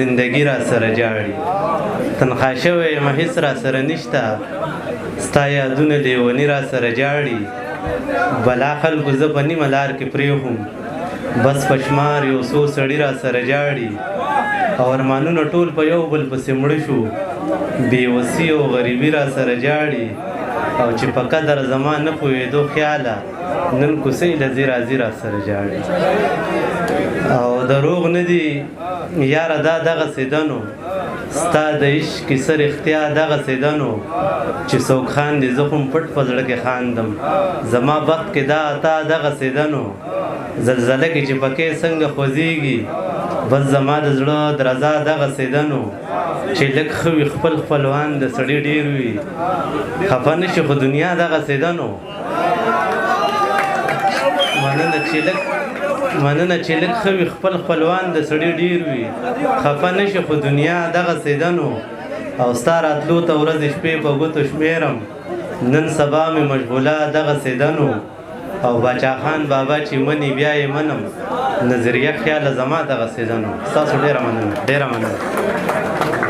زندگی را سره جاړي تنخوا شوی یم هېڅ را سره نشته ستا یادونه لیوني را سره جاړي بلا خلکو زه په نیمه لار کې پرېښوم بس په شمار یو څو سړي را سره جاړي او ارمانونه ټول په یو بل پسې مړه شو بېوسي او غریبي را سره جاړي او چې په قدر زما نه پوهېدو خیاله نن کوڅۍ له ځیرا ځیرا سره جاړي او دروغ نه دي یاره دا دغسې دنو ستا د عشق کیسه رښتیا دغسې دنو چې څوک خاندي زه خو پټ په زړه کې خاندم زما بخت کې دا عطا دغسې دنو زلزله کې چې پکې څنګه خوځېږي بس زما د زړه درزا دغسې دنو چې لږ ښه وي خپل خپلوان د سړي ډېر وي خفه نه شي خو دنیا دغسې دنو مننه چې لږ ښه وي خپل خپلوان د سړي ډېر وي خفه نه شي خو دنیا دغسې دنو او ستا راتلو ته ورځې شپې په ګوتو شمېرم نن سبا مې مشغوله دغسې دنو او باچا خان بابا چې مني بیا یې منم نظریه خیاله زما دغسې دنو ستاسو ډېره مننه